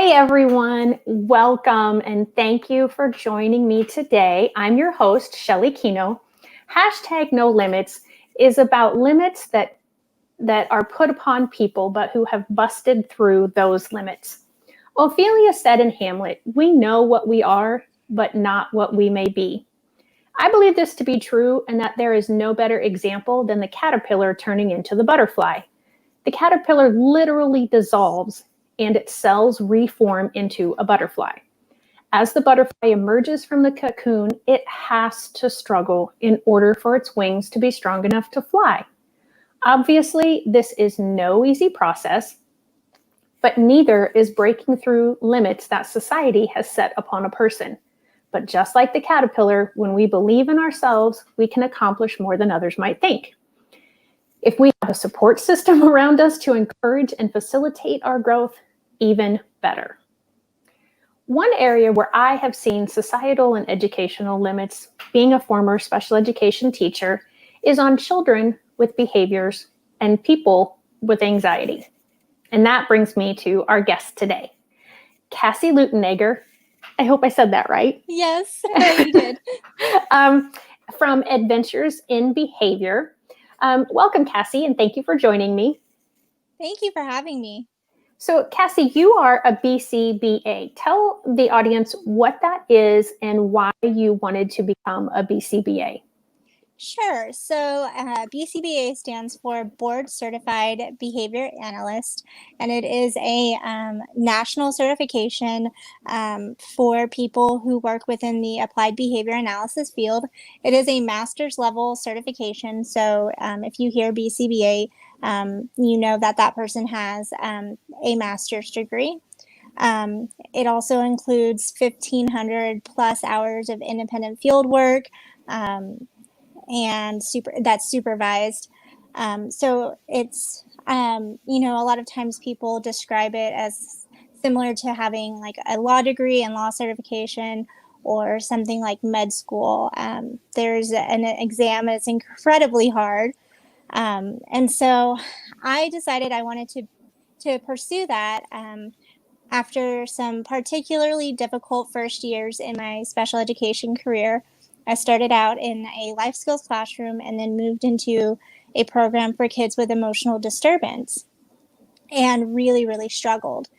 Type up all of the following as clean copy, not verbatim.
Hey everyone, welcome and thank you for joining me today. I'm your host, Shelly Kino. Hashtag No Limits is about limits that are put upon people, but who have busted through those limits. Ophelia said in Hamlet, "We know what we are, but not what we may be." I believe this to be true and that there is no better example than the caterpillar turning into the butterfly. The caterpillar literally dissolves and its cells reform into a butterfly. As the butterfly emerges from the cocoon, it has to struggle in order for its wings to be strong enough to fly. Obviously, this is no easy process, but neither is breaking through limits that society has set upon a person. But just like the caterpillar, when we believe in ourselves, we can accomplish more than others might think. If we have a support system around us to encourage and facilitate our growth, even better. One area where I have seen societal and educational limits, being a former special education teacher, is on children with behaviors and people with anxiety. And that brings me to our guest today, Cassie Leutenegger. I hope I said that right. Yes, you did. From Adventures in Behavior. Welcome, Cassie, and thank you for joining me. Thank you for having me. So, Cassie, you are a BCBA. Tell the audience what that is and why you wanted to become a BCBA. Sure. So BCBA stands for Board Certified Behavior Analyst, and it is a national certification for people who work within the applied behavior analysis field. It is a master's level certification. So if you hear BCBA, you know that person has a master's degree. It also includes 1,500 plus hours of independent field work. And that's supervised. So it's, a lot of times people describe it as similar to having like a law degree and law certification or something like med school. There's an exam and it's incredibly hard. And so I decided I wanted to pursue that after some particularly difficult first years in my special education career. I started out in a life skills classroom and then moved into a program for kids with emotional disturbance and really, really struggled.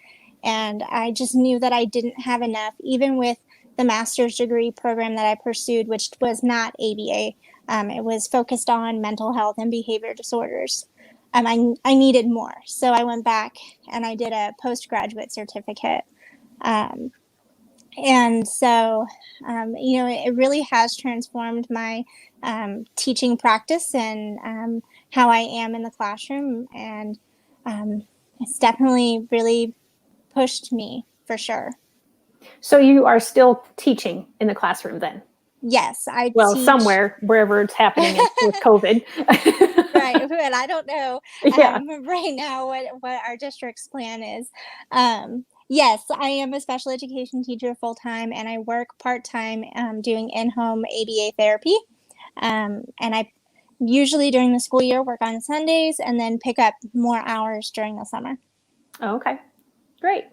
And I just knew that I didn't have enough, even with the master's degree program that I pursued, which was not ABA. It was focused on mental health and behavior disorders. I needed more. So I went back and I did a postgraduate certificate. And so, it really has transformed my teaching practice and how I am in the classroom. And it's definitely really pushed me for sure. So you are still teaching in the classroom then? Yes, I teach. Somewhere, wherever it's happening with COVID. Right, and I don't know right now what our district's plan is. Yes, I am a special education teacher full-time, and I work part-time doing in-home ABA therapy. And I usually during the school year work on Sundays and then pick up more hours during the summer. Okay, great.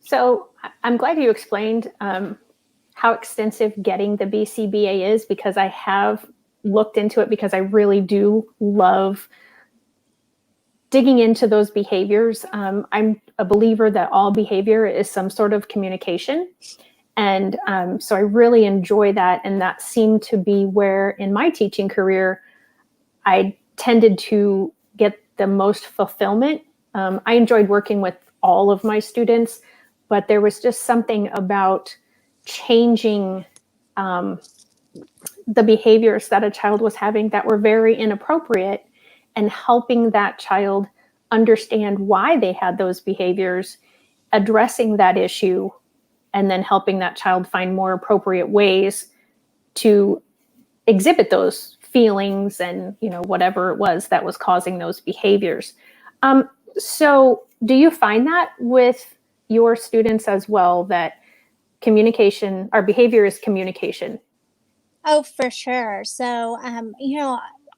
So I'm glad you explained how extensive getting the BCBA is, because I have looked into it because I really do love digging into those behaviors. I'm a believer that all behavior is some sort of communication. And so I really enjoy that. And that seemed to be where in my teaching career, I tended to get the most fulfillment. I enjoyed working with all of my students, but there was just something about changing the behaviors that a child was having that were very inappropriate and helping that child understand why they had those behaviors, addressing that issue, and then helping that child find more appropriate ways to exhibit those feelings and, whatever it was that was causing those behaviors. So do you find that with your students as well, that communication, our behavior is communication? Oh, for sure. So,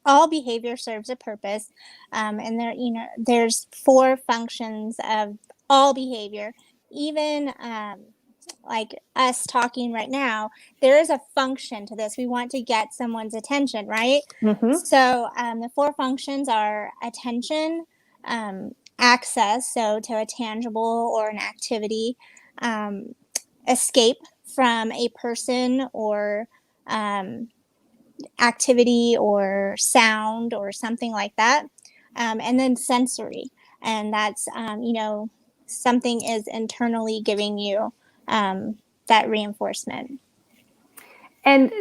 all behavior serves a purpose. And there's 4 functions of all behavior. even like us talking right now, there is a function to this. We want to get someone's attention, right? Mm-hmm. So the 4 functions are attention, access, so to a tangible or an activity, um, escape from a person or activity or sound or something like that, and then sensory, and that's something is internally giving you that reinforcement. And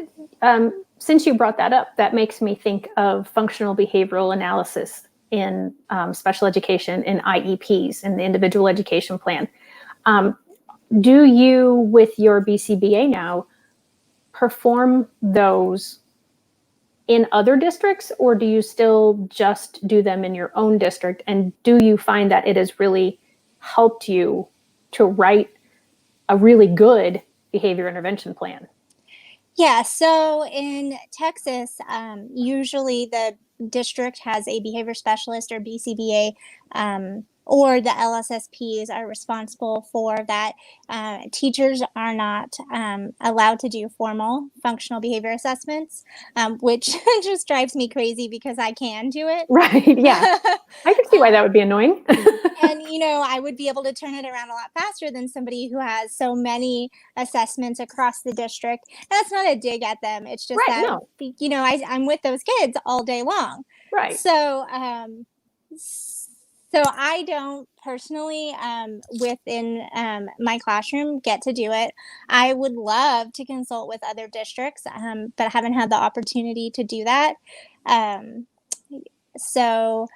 since you brought that up, that makes me think of functional behavioral analysis in special education, in IEPs, in the individual education plan. Do you, with your BCBA now, perform those in other districts, or do you still just do them in your own district? And do you find that it has really helped you to write a really good behavior intervention plan? Yeah, so in Texas, usually the district has a behavior specialist or BCBA, or the LSSPs are responsible for that. Teachers are not allowed to do formal functional behavior assessments, which just drives me crazy because I can do it. Right, yeah. I can see why that would be annoying. And I would be able to turn it around a lot faster than somebody who has so many assessments across the district. And that's not a dig at them. It's just Right, that no, I'm with those kids all day long. right. So so I don't personally within my classroom get to do it. I would love to consult with other districts, but I haven't had the opportunity to do that. Um, so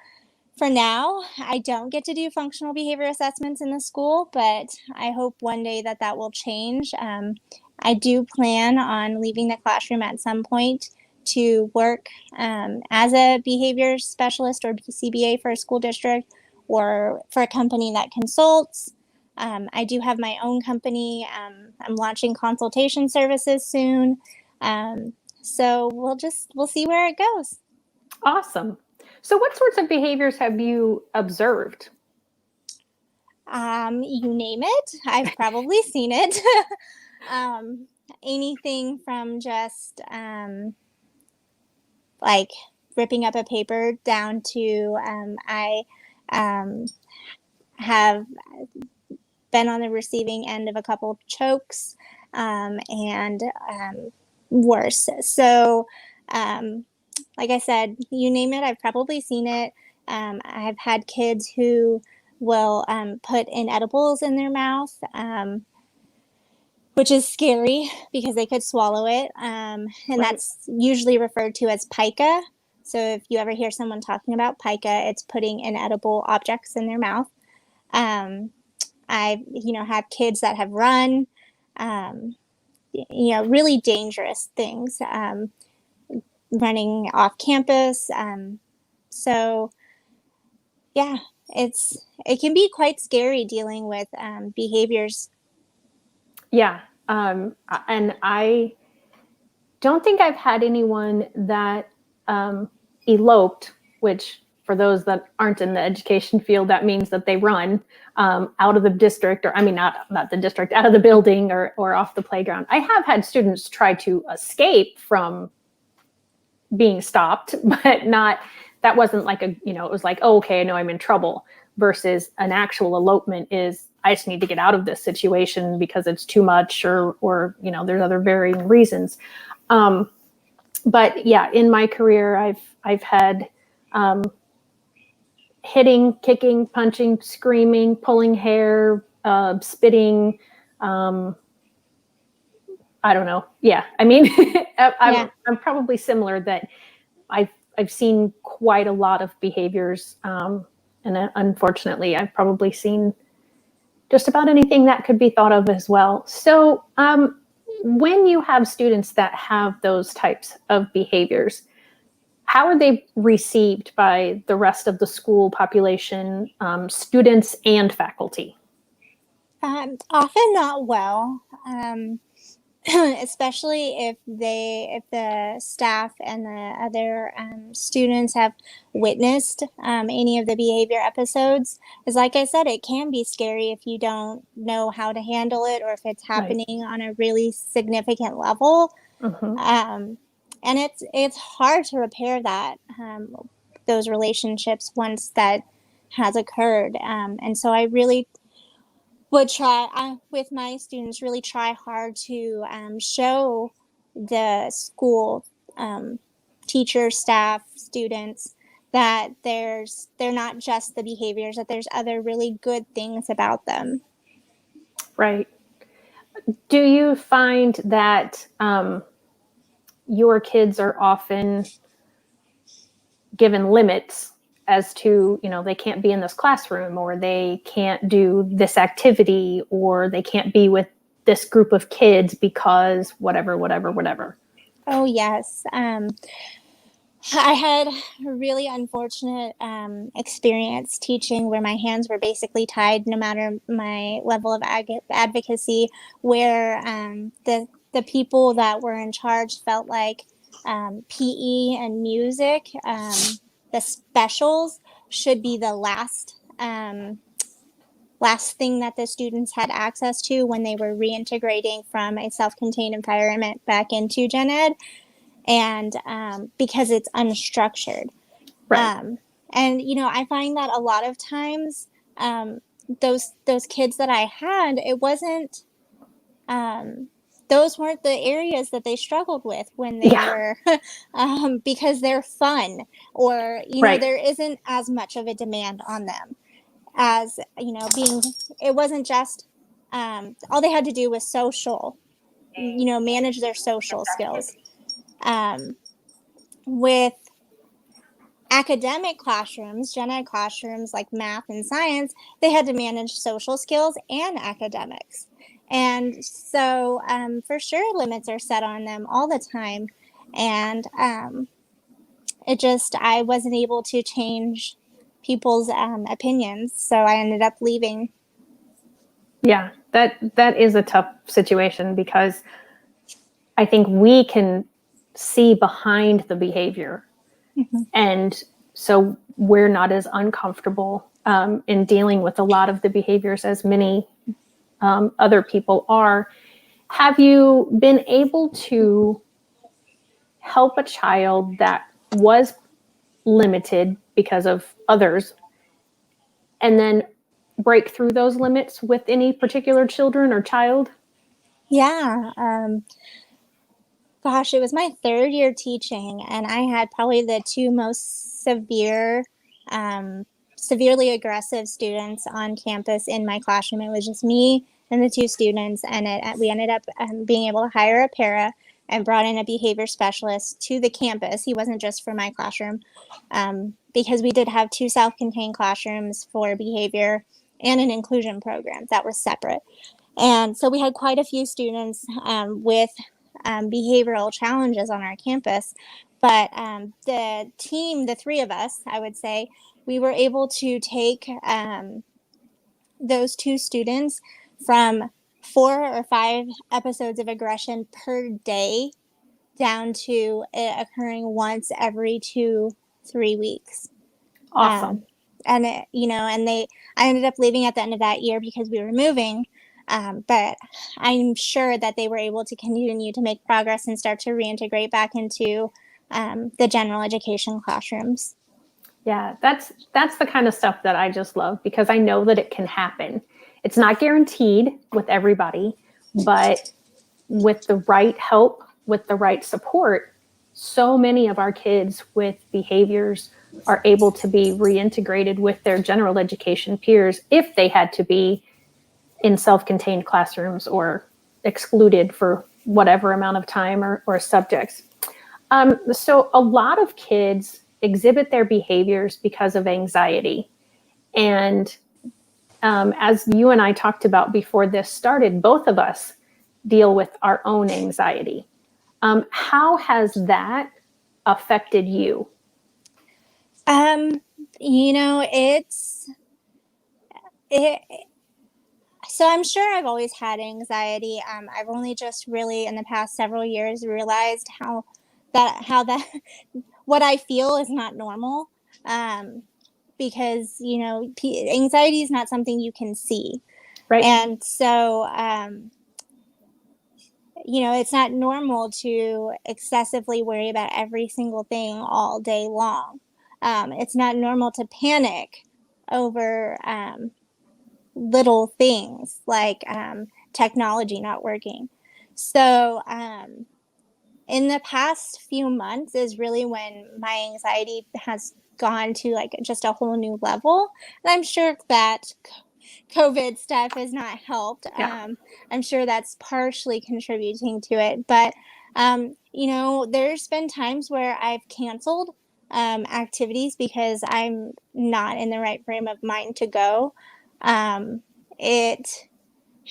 for now, I don't get to do functional behavior assessments in the school, but I hope one day that that will change. I do plan on leaving the classroom at some point to work as a behavior specialist or BCBA for a school district or for a company that consults. I do have my own company. I'm launching consultation services soon. So we'll see where it goes. Awesome. So what sorts of behaviors have you observed? You name it, I've probably seen it. um, Anything from just like ripping up a paper down to I um, have been on the receiving end of a couple of chokes and worse. So, like I said, you name it, I've probably seen it. I've had kids who will put inedibles in their mouth, which is scary because they could swallow it. And Right. that's usually referred to as pica. So if you ever hear someone talking about pica, it's putting inedible objects in their mouth. I've had kids that have run, really dangerous things, running off campus. So yeah, it can be quite scary dealing with behaviors. Yeah. And I don't think I've had anyone that eloped, which for those that aren't in the education field, that means that they run out of the district, or I mean, not the district, out of the building or off the playground. I have had students try to escape from being stopped, but not, that wasn't like it was like, oh, okay, I know I'm in trouble, versus an actual elopement is, I just need to get out of this situation because it's too much, or there's other varying reasons. But yeah, in my career, I've had hitting, kicking, punching, screaming, pulling hair, spitting. I don't know. Yeah, I mean, I'm probably similar, that I've seen quite a lot of behaviors, and unfortunately, I've probably seen just about anything that could be thought of as well. So, when you have students that have those types of behaviors, how are they received by the rest of the school population, students and faculty? Often not well. especially if the staff and the other students have witnessed any of the behavior episodes. Because like I said, it can be scary if you don't know how to handle it, or if it's Right. happening on a really significant level. Mm-hmm. And it's hard to repair that those relationships once that has occurred. And so I really would try with my students, really try hard to show the school teachers, staff, students that they're not just the behaviors, that there's other really good things about them. Right. Do you find that your kids are often given limits as to, they can't be in this classroom, or they can't do this activity, or they can't be with this group of kids because whatever, whatever, whatever? Oh yes. I had a really unfortunate experience teaching where my hands were basically tied no matter my level of advocacy, where the people that were in charge felt like PE and music, the specials, should be the last thing that the students had access to when they were reintegrating from a self-contained environment back into gen ed, and because it's unstructured. Right. And I find that a lot of times those kids that I had, it wasn't those weren't the areas that they struggled with when they Yeah. were because they're fun, or Right. there isn't as much of a demand on them as being. It wasn't just all they had to do was manage their social skills. With academic classrooms, gen ed classrooms like math and science, they had to manage social skills and academics. And so, for sure, limits are set on them all the time. And I wasn't able to change people's opinions. So I ended up leaving. Yeah. That is a tough situation, because I think we can see behind the behavior. Mm-hmm. And so we're not as uncomfortable in dealing with a lot of the behaviors as many other people are. Have you been able to help a child that was limited because of others, and then break through those limits with any particular children or child? Yeah. Gosh, it was my third year teaching, and I had probably the two most severely aggressive students on campus in my classroom. It was just me and the two students, and we ended up being able to hire a para and brought in a behavior specialist to the campus. He wasn't just for my classroom, because we did have two self-contained classrooms for behavior and an inclusion program that was separate. And so we had quite a few students with behavioral challenges on our campus. But the team, the three of us, I would say, we were able to take those two students from 4 or 5 episodes of aggression per day down to it occurring once every 2-3 weeks. Awesome. And I ended up leaving at the end of that year because we were moving. But I'm sure that they were able to continue to make progress and start to reintegrate back into the general education classrooms. Yeah, that's the kind of stuff that I just love, because I know that it can happen. It's not guaranteed with everybody, but with the right help, with the right support, so many of our kids with behaviors are able to be reintegrated with their general education peers if they had to be in self-contained classrooms or excluded for whatever amount of time or subjects. So a lot of kids exhibit their behaviors because of anxiety. And as you and I talked about before this started, both of us deal with our own anxiety. How has that affected you? It's it So I'm sure I've always had anxiety. I've only just really in the past several years realized how that what I feel is not normal. Um, because anxiety is not something you can see, Right. and so it's not normal to excessively worry about every single thing all day long. It's not normal to panic over little things like technology not working. So, in the past few months is really when my anxiety has gone to like just a whole new level. And I'm sure that COVID stuff has not helped. Yeah. I'm sure that's partially contributing to it. But, there's been times where I've canceled activities because I'm not in the right frame of mind to go. It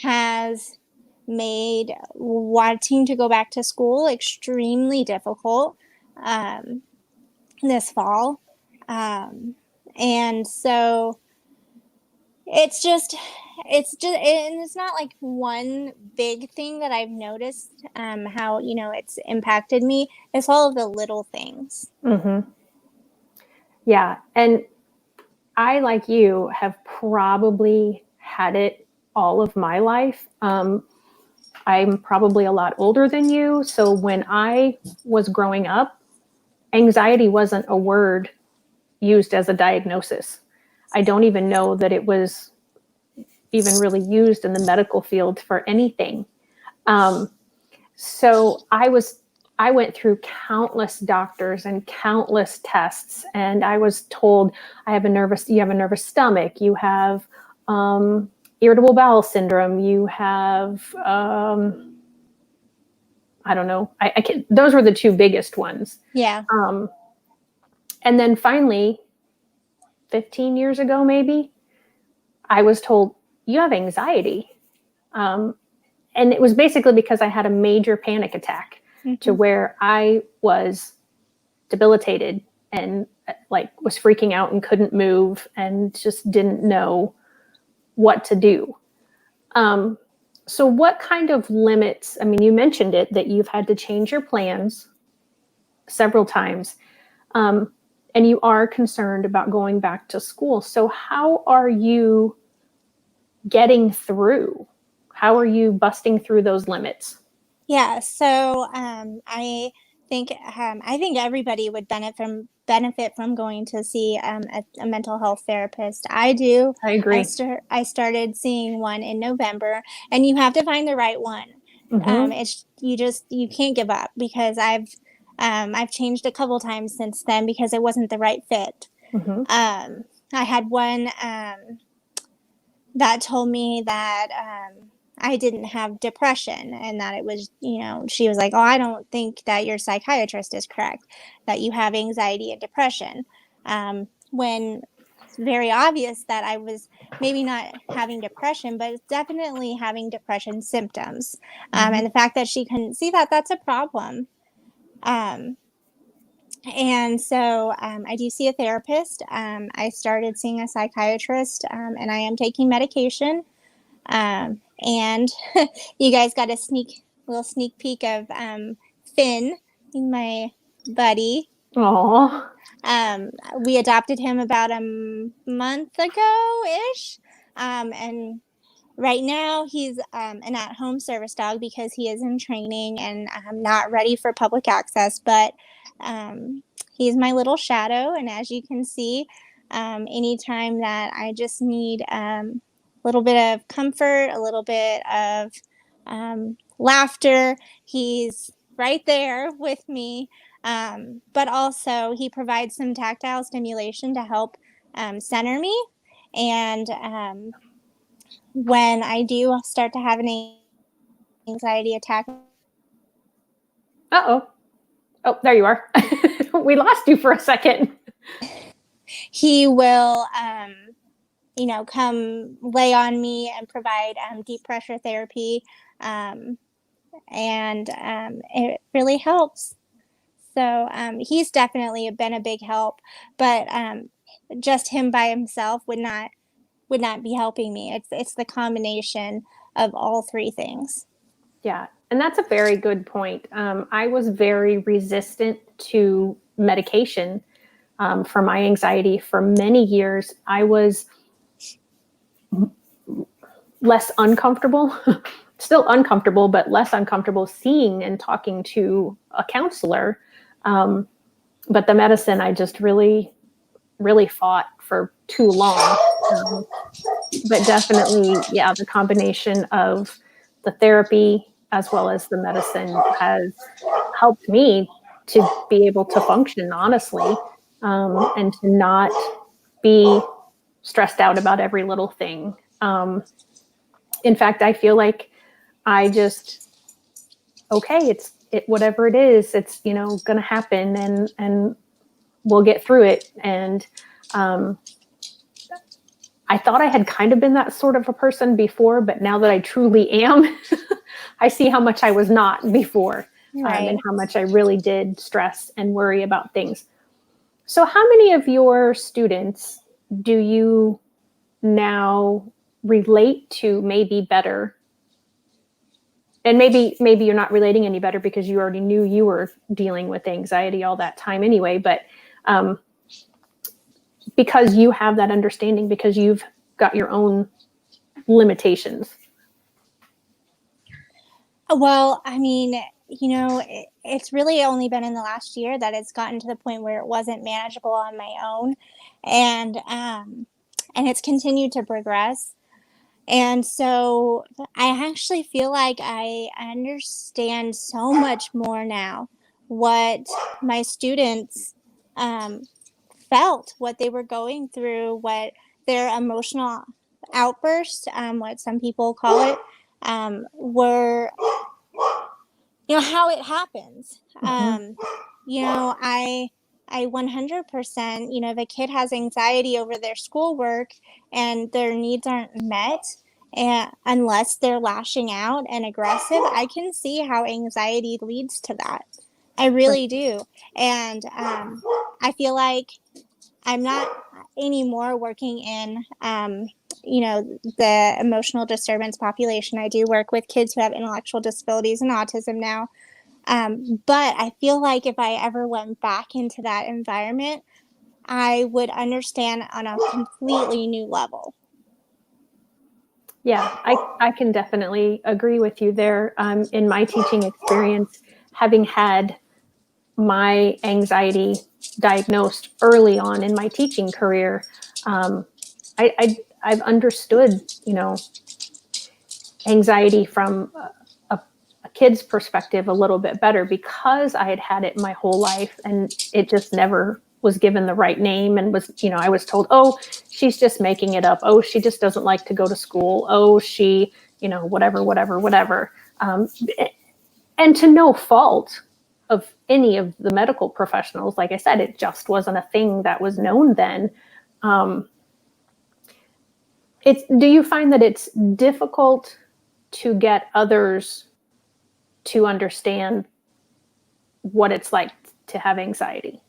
has made wanting to go back to school extremely difficult this fall. Um, and so and it's not like one big thing that I've noticed how, it's impacted me. It's all of the little things. Mm-hmm. Yeah. And I, like you, have probably had it all of my life. I'm probably a lot older than you. So when I was growing up, anxiety wasn't a word used as a diagnosis. I don't even know that it was even really used in the medical field for anything. Um, so I went through countless doctors and countless tests, and I was told you have a nervous stomach, you have irritable bowel syndrome, you have I don't know. I can. Those were the two biggest ones. Yeah. And then finally, 15 years ago, maybe, I was told you have anxiety. And it was basically because I had a major panic attack to where I was debilitated and like was freaking out and couldn't move and just didn't know what to do. So what kind of limits, I mean, you mentioned it, that you've had to change your plans several times. And you are concerned about going back to school. So how are you getting through? How are you busting through those limits? Yeah, so I think everybody would benefit from going to see a mental health therapist. I do. I agree. I started seeing one in November, and you have to find the right one. Mm-hmm. It's you can't give up because I've changed a couple times since then because it wasn't the right fit. Mm-hmm. I had one that told me that I didn't have depression and that it was, she was like, oh, I don't think that your psychiatrist is correct, that you have anxiety and depression. When it's very obvious that I was maybe not having depression, but definitely having depression symptoms. And the fact that she couldn't see that, that's a problem. Um, and so I do see a therapist. I started seeing a psychiatrist, and I am taking medication. And you guys got a little sneak peek of Finn, my buddy. Oh, We adopted him about a month ago ish. And right now he's an at-home service dog because he is in training and not ready for public access. But he's my little shadow, and as you can see, anytime that I just need a little bit of comfort, a little bit of laughter, he's right there with me. But also, he provides some tactile stimulation to help center me. And when I do start to have an anxiety attack, uh-oh. Oh, there you are. We lost you for a second. he will, come lay on me and provide deep pressure therapy. And it really helps. So he's definitely been a big help, but just him by himself would not be helping me. It's the combination of all three things. Yeah. And that's a very good point. I was very resistant to medication for my anxiety for many years. I was less uncomfortable, still uncomfortable, but less uncomfortable seeing and talking to a counselor. But the medicine, I just really, really fought for too long. But definitely, yeah, the combination of the therapy as well as the medicine has helped me to be able to function honestly, and to not be stressed out about every little thing. In fact, I feel like I just, okay, it whatever it is, it's going to happen, and we'll get through it. And I thought I had kind of been that sort of a person before, but now that I truly am, I see how much I was not before, Right. and how much I really did stress and worry about things. So how many of your students do you now relate to maybe better? And maybe you're not relating any better because you already knew you were dealing with anxiety all that time anyway, but because you have that understanding, because you've got your own limitations. Well, I mean, it's really only been in the last year that it's gotten to the point where it wasn't manageable on my own, and it's continued to progress. And so I actually feel like I understand so much more now what my students um, felt, what they were going through, what their emotional outbursts, what some people call it, were, how it happens. I 100%, if a kid has anxiety over their schoolwork and their needs aren't met, and unless they're lashing out and aggressive, I can see how anxiety leads to that. I really do. And I feel like I'm not anymore working in, the emotional disturbance population. I do work with kids who have intellectual disabilities and autism now. But I feel like if I ever went back into that environment, I would understand on a completely new level. Yeah, I can definitely agree with you there. In my teaching experience, having had my anxiety diagnosed early on in my teaching career, I've understood, anxiety from a kid's perspective a little bit better because I had had it my whole life, and it just never was given the right name, and was, I was told, oh, she's just making it up. Oh, she just doesn't like to go to school. Oh, she, whatever. And to no fault of any of the medical professionals, like I said, it just wasn't a thing that was known then. Do you find that it's difficult to get others to understand what it's like to have anxiety?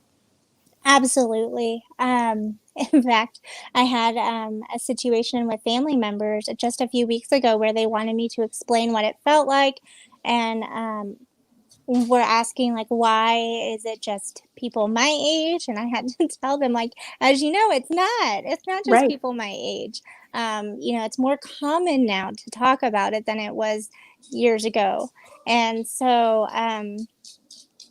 Absolutely. In fact, I had a situation with family members just a few weeks ago where they wanted me to explain what it felt like, and were asking like, why is it just people my age? And I had to tell them, like, as you know, it's not just Right. people my age. It's more common now to talk about it than it was years ago. And so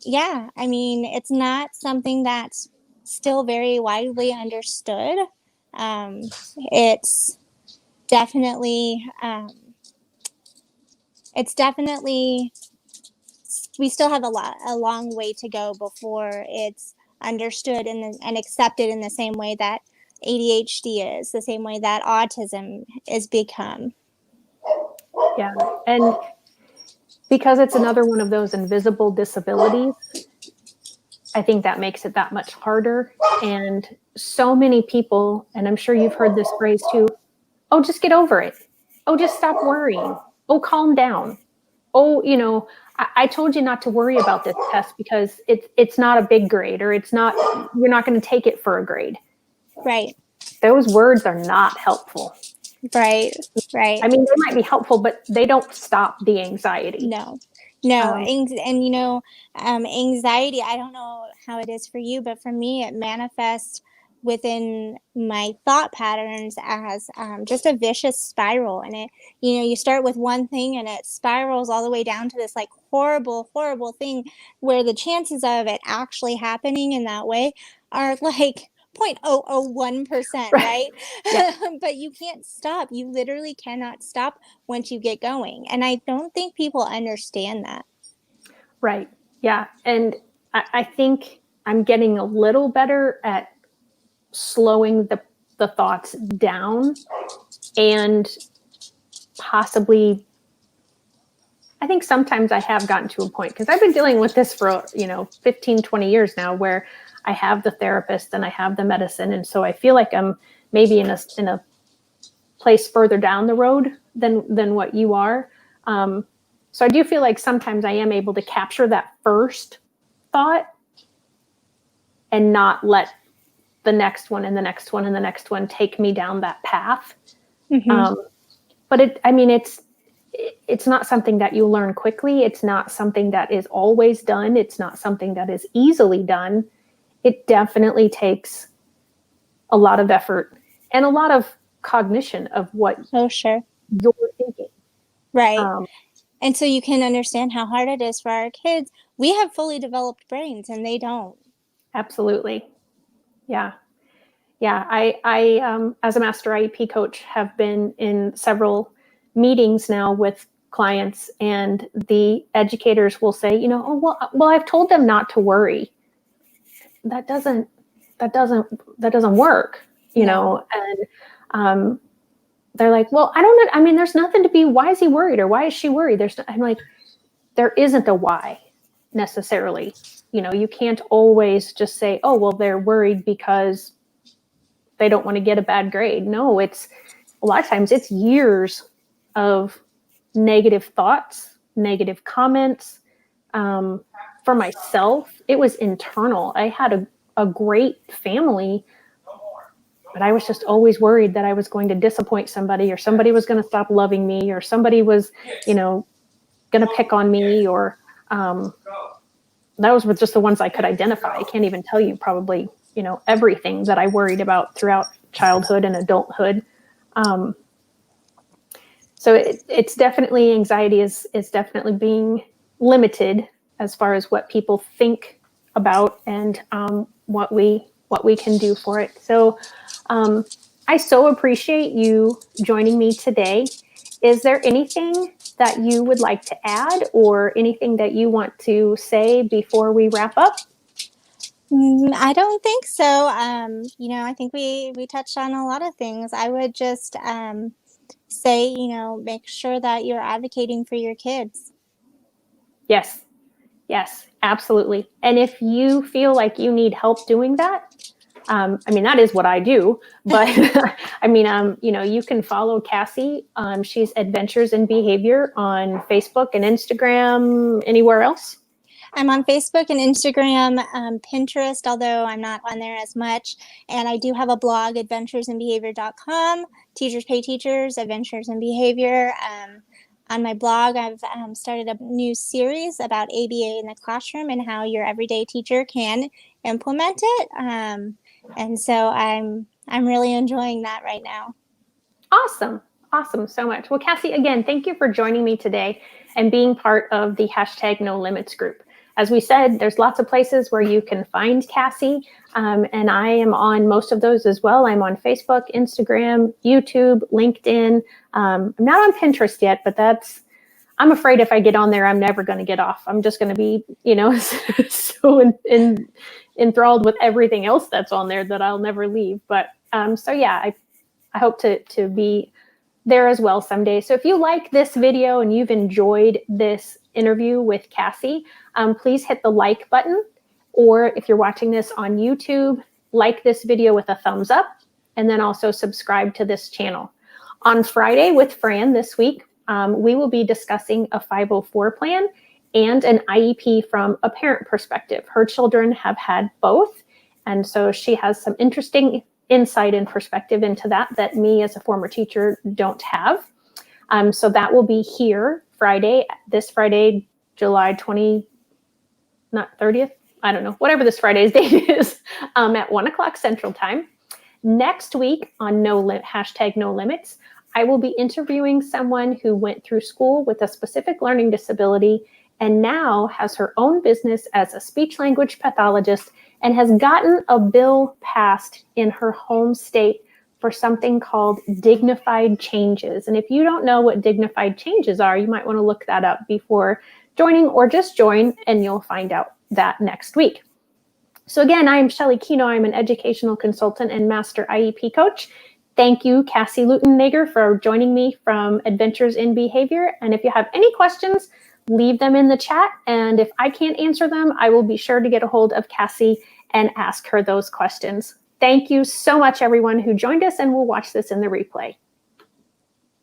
yeah, I mean, it's not something that's still very widely understood. Um, it's definitely, it's definitely, we still have a long way to go before it's understood and accepted in the same way that ADHD is, the same way that autism is become. Yeah. And because it's another one of those invisible disabilities, I think that makes it that much harder. And so many people, and I'm sure you've heard this phrase too, oh, just get over it. Oh, just stop worrying. Oh, calm down. Oh, I told you not to worry about this test because it's not a big grade, or you're not going to take it for a grade. Right. those words are not helpful. Right. Right. I mean, they might be helpful, but they don't stop the anxiety. No, no, Um, and anxiety. I don't know how it is for you, but for me, it manifests within my thought patterns as just a vicious spiral. And you start with one thing, and it spirals all the way down to this like horrible, horrible thing, where the chances of it actually happening in that way are like 0.001%, right. right? Yeah. But you can't stop. You literally cannot stop once you get going. And I don't think people understand that. Right. Yeah. And I think I'm getting a little better at slowing the thoughts down, and possibly, I think sometimes I have gotten to a point, because I've been dealing with this for, 15, 20 years now, where I have the therapist and I have the medicine. And so I feel like I'm maybe in a place further down the road than what you are. So I do feel like sometimes I am able to capture that first thought and not let the next one and the next one and the next one take me down that path. Mm-hmm. But it's not something that you learn quickly. It's not something that is always done. It's not something that is easily done. It definitely takes a lot of effort and a lot of cognition of what Oh, sure. you're thinking. Right. Um, And so you can understand how hard it is for our kids. We have fully developed brains and they don't. Absolutely. Yeah. Yeah. I as a master IEP coach, have been in several meetings now with clients, and the educators will say, oh, well, I've told them not to worry. That doesn't, that doesn't work, No. and, they're like, well, I don't know. I mean, there's nothing to be, why is he worried? Or why is she worried? I'm like, there isn't a why necessarily. You can't always just say, oh, well, they're worried because they don't want to get a bad grade. No, it's a lot of times it's years of negative thoughts, negative comments. For myself, it was internal. I had a great family, but I was just always worried that I was going to disappoint somebody, or somebody was going to stop loving me, or somebody was, going to pick on me, or those were just the ones I could identify. I can't even tell you probably, everything that I worried about throughout childhood and adulthood. So it's definitely, anxiety is definitely being limited as far as what people think about, and what we can do for it. So I so appreciate you joining me today. Is there anything that you would like to add, or anything that you want to say before we wrap up? I don't think so. I think we touched on a lot of things. I would just say, make sure that you're advocating for your kids. Yes. Yes, absolutely. And if you feel like you need help doing that, I mean, that is what I do, but I mean, you can follow Cassie. She's Adventures in Behavior on Facebook and Instagram. Anywhere else? I'm on Facebook and Instagram, Pinterest, although I'm not on there as much. And I do have a blog, adventuresinbehavior.com. Teachers pay teachers, adventures in behavior. On my blog, I've started a new series about ABA in the classroom and how your everyday teacher can implement it. And so I'm really enjoying that right now. Awesome. Awesome. So much. Well, Cassie, again, thank you for joining me today and being part of the #NoLimits group. As we said, there's lots of places where you can find Cassie, and I am on most of those as well. I'm on Facebook, Instagram, YouTube, LinkedIn. I'm not on Pinterest yet, but I'm afraid if I get on there, I'm never going to get off. I'm just going to be, so enthralled with everything else that's on there that I'll never leave. But so yeah, I hope to be there as well someday. So if you like this video and you've enjoyed this interview with Cassie, please hit the like button. Or if you're watching this on YouTube, like this video with a thumbs up, and then also subscribe to this channel. On Friday with Fran this week, we will be discussing a 504 plan and an IEP from a parent perspective. Her children have had both, and so she has some interesting insight and perspective into that me as a former teacher don't have. So that will be here this Friday, July 20, not 30th, I don't know, whatever this Friday's date is, at 1 o'clock Central Time. Next week on #No Limits, I will be interviewing someone who went through school with a specific learning disability and now has her own business as a speech language pathologist and has gotten a bill passed in her home state for something called dignified changes. And if you don't know what dignified changes are, you might want to look that up before joining, or just join and you'll find out that next week. So again, I'm Shelley Kino. I'm an educational consultant and master IEP coach. Thank you, Cassie Leutenegger, for joining me from Adventures in Behavior. And if you have any questions, leave them in the chat. And if I can't answer them, I will be sure to get a hold of Cassie and ask her those questions. Thank you so much, everyone who joined us, and will watch this in the replay.